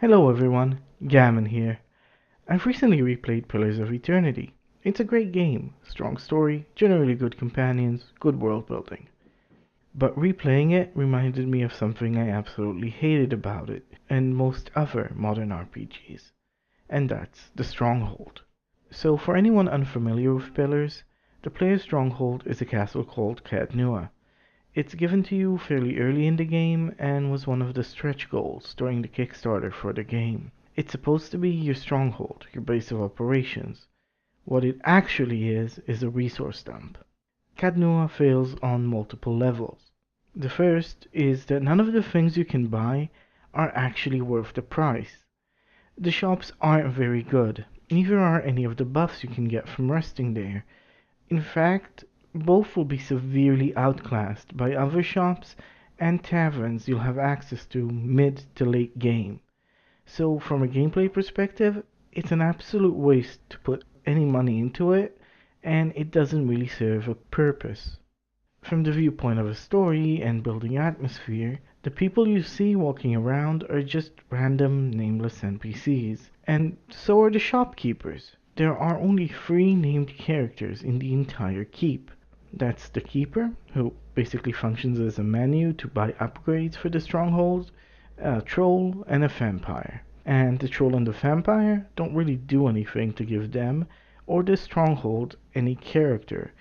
Hello everyone, Gammon here. I've recently replayed Pillars of Eternity. It's a great game, strong story, generally good companions, good world building. But replaying it reminded me of something I absolutely hated about it and most other modern RPGs, and that's the stronghold. So for anyone unfamiliar with Pillars, the player's stronghold is a castle called Cadnua. It's given to you fairly early in the game and was one of the stretch goals during the Kickstarter for the game. It's supposed to be your stronghold, your base of operations. What it actually is a resource dump. Cadnua fails on multiple levels. The first is that none of the things you can buy are actually worth the price. The shops aren't very good, neither are any of the buffs you can get from resting there. In fact, both will be severely outclassed by other shops and taverns you'll have access to mid to late game. So from a gameplay perspective, it's an absolute waste to put any money into it, and it doesn't really serve a purpose. From the viewpoint of a story and building atmosphere, the people you see walking around are just random nameless NPCs, and so are the shopkeepers. There are only three named characters in the entire keep. That's the keeper, who basically functions as a menu to buy upgrades for the stronghold, a troll, and a vampire. And the troll and the vampire don't really do anything to give them or the stronghold any character.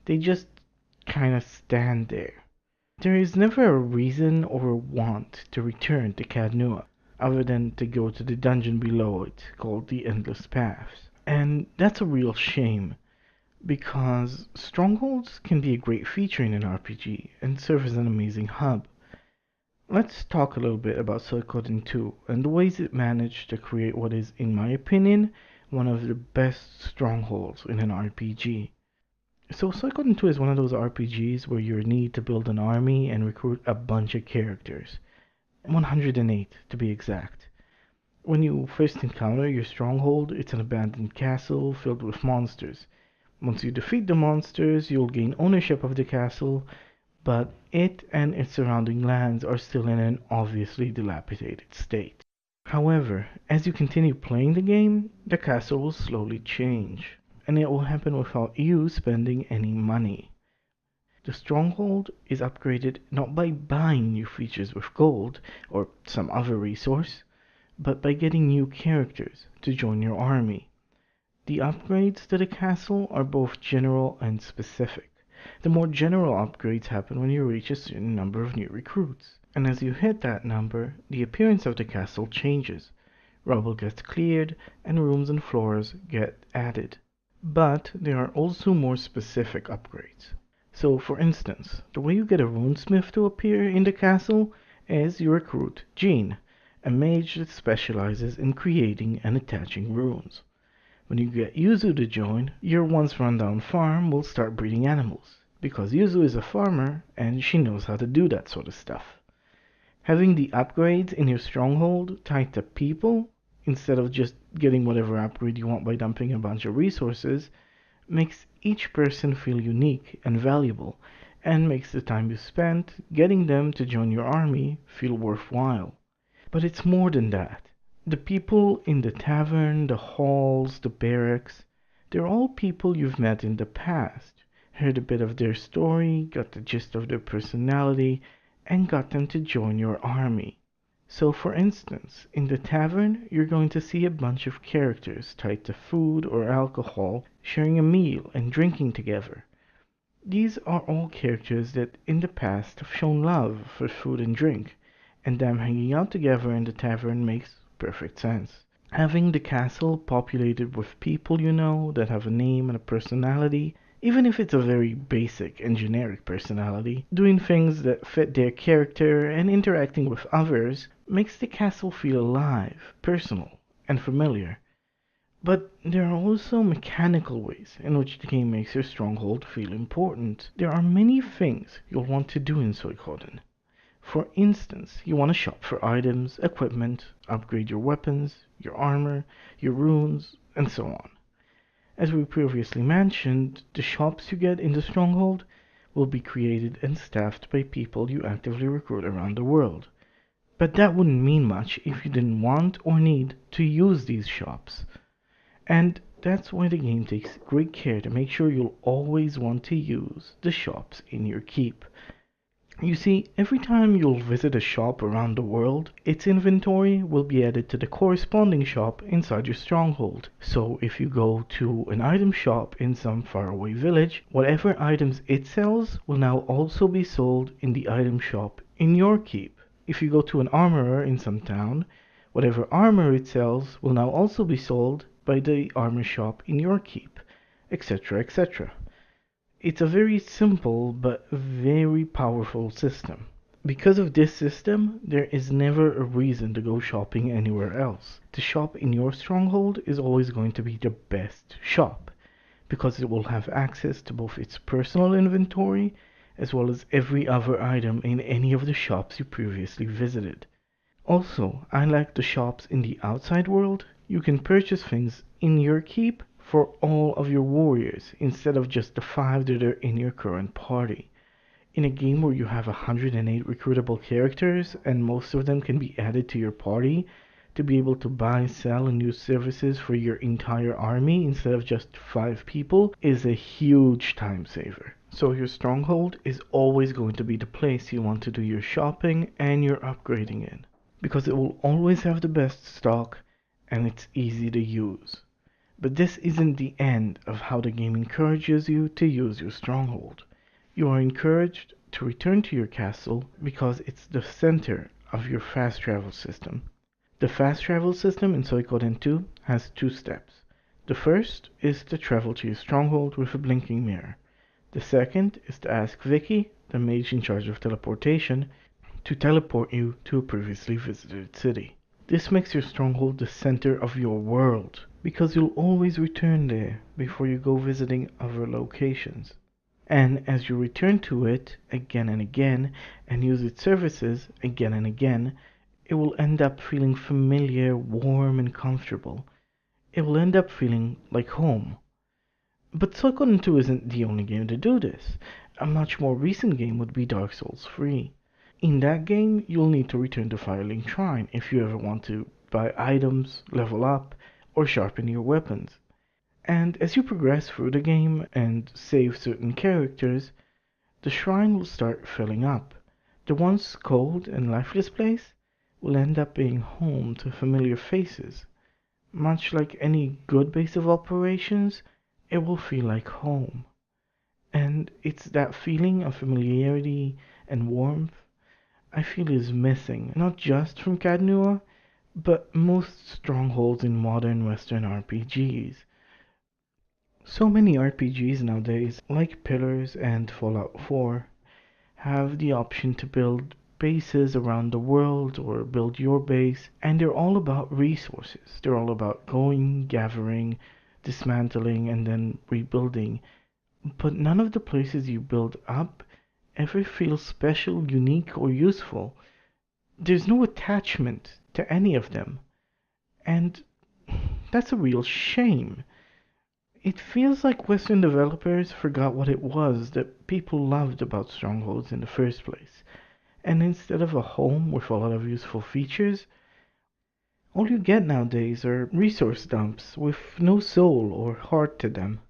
They just kinda stand there. There is never a reason or a want to return to Cadnua, other than to go to the dungeon below it, called the Endless Paths. And that's a real shame, because strongholds can be a great feature in an RPG and serve as an amazing hub. Let's talk a little bit about Suikoden 2 and the ways it managed to create what is, in my opinion, one of the best strongholds in an RPG. So Suikoden 2 is one of those RPGs where you need to build an army and recruit a bunch of characters. 108 to be exact. When you first encounter your stronghold, it's an abandoned castle filled with monsters. Once you defeat the monsters, you'll gain ownership of the castle, but it and its surrounding lands are still in an obviously dilapidated state. However, as you continue playing the game, the castle will slowly change, and it will happen without you spending any money. The stronghold is upgraded not by buying new features with gold or some other resource, but by getting new characters to join your army. The upgrades to the castle are both general and specific. The more general upgrades happen when you reach a certain number of new recruits, and as you hit that number, the appearance of the castle changes. Rubble gets cleared, and rooms and floors get added. But there are also more specific upgrades. So, for instance, the way you get a runesmith to appear in the castle is you recruit Jean, a mage that specializes in creating and attaching runes. When you get Yuzu to join, your once rundown farm will start breeding animals, because Yuzu is a farmer and she knows how to do that sort of stuff. Having the upgrades in your stronghold tied to people, instead of just getting whatever upgrade you want by dumping a bunch of resources, makes each person feel unique and valuable, and makes the time you spent getting them to join your army feel worthwhile. But it's more than that. The people in the tavern, the halls, the barracks, they're all people you've met in the past, heard a bit of their story, got the gist of their personality, and got them to join your army. So for instance, in the tavern, you're going to see a bunch of characters tied to food or alcohol, sharing a meal and drinking together. These are all characters that in the past have shown love for food and drink, and them hanging out together in the tavern makes perfect sense. Having the castle populated with people you know that have a name and a personality, even if it's a very basic and generic personality, doing things that fit their character and interacting with others makes the castle feel alive, personal, and familiar. But there are also mechanical ways in which the game makes your stronghold feel important. There are many things you'll want to do in Suikoden. For instance, you want to shop for items, equipment, upgrade your weapons, your armor, your runes, and so on. As we previously mentioned, the shops you get in the stronghold will be created and staffed by people you actively recruit around the world. But that wouldn't mean much if you didn't want or need to use these shops. And that's why the game takes great care to make sure you'll always want to use the shops in your keep. You see, every time you'll visit a shop around the world, its inventory will be added to the corresponding shop inside your stronghold. So if you go to an item shop in some faraway village, whatever items it sells will now also be sold in the item shop in your keep. If you go to an armorer in some town, whatever armor it sells will now also be sold by the armor shop in your keep, etc., etc. It's a very simple but very powerful system. Because of this system, there is never a reason to go shopping anywhere else. The shop in your stronghold is always going to be the best shop, because it will have access to both its personal inventory as well as every other item in any of the shops you previously visited. Also, unlike the shops in the outside world, you can purchase things in your keep for all of your warriors instead of just the 5 that are in your current party. In a game where you have 108 recruitable characters and most of them can be added to your party, to be able to buy, sell, and use services for your entire army instead of just 5 people is a huge time saver. So your stronghold is always going to be the place you want to do your shopping and your upgrading in, because it will always have the best stock and it's easy to use. But this isn't the end of how the game encourages you to use your stronghold. You are encouraged to return to your castle because it's the center of your fast travel system. The fast travel system in Suikoden 2 has 2 steps. The first is to travel to your stronghold with a blinking mirror. The second is to ask Vicky, the mage in charge of teleportation, to teleport you to a previously visited city. This makes your stronghold the center of your world, because you'll always return there before you go visiting other locations. And as you return to it again and again, and use its services again and again, it will end up feeling familiar, warm, and comfortable. It will end up feeling like home. But Suikoden 2 isn't the only game to do this. A much more recent game would be Dark Souls 3. In that game, you'll need to return to Firelink Shrine if you ever want to buy items, level up, or sharpen your weapons. And as you progress through the game and save certain characters, the shrine will start filling up. The once cold and lifeless place will end up being home to familiar faces. Much like any good base of operations, it will feel like home. And it's that feeling of familiarity and warmth I feel is missing, not just from Cadnua, but most strongholds in modern Western RPGs. So many RPGs nowadays, like Pillars and Fallout 4, have the option to build bases around the world or build your base, and they're all about resources. They're all about going, gathering, dismantling, and then rebuilding. But none of the places you build up ever feel special, unique, or useful. There's no attachment to any of them. And that's a real shame. It feels like Western developers forgot what it was that people loved about Strongholds in the first place. And instead of a home with a lot of useful features, all you get nowadays are resource dumps with no soul or heart to them.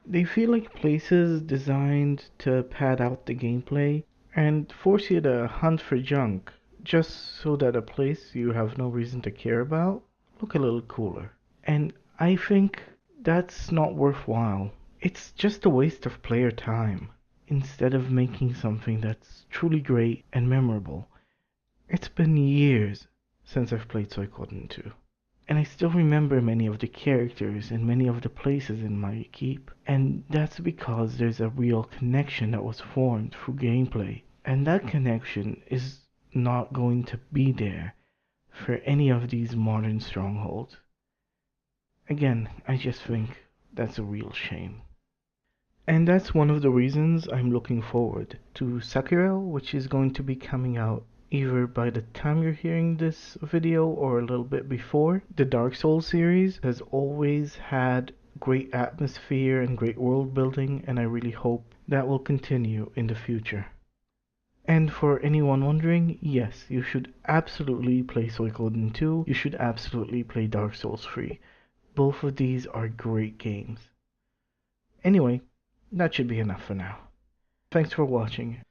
They feel like places designed to pad out the gameplay and force you to hunt for junk, just so that a place you have no reason to care about look a little cooler. And I think that's not worthwhile. It's just a waste of player time, instead of making something that's truly great and memorable. It's been years since I've played Suikoden 2. And I still remember many of the characters and many of the places in my keep. And that's because there's a real connection that was formed through gameplay. And that connection is not going to be there for any of these modern strongholds. Again, I just think that's a real shame. And that's one of the reasons I'm looking forward to Sakura, which is going to be coming out either by the time you're hearing this video or a little bit before. The Dark Souls series has always had great atmosphere and great world building, and I really hope that will continue in the future. And for anyone wondering, yes, you should absolutely play Suikoden 2. You should absolutely play Dark Souls 3. Both of these are great games. Anyway, that should be enough for now. Thanks for watching.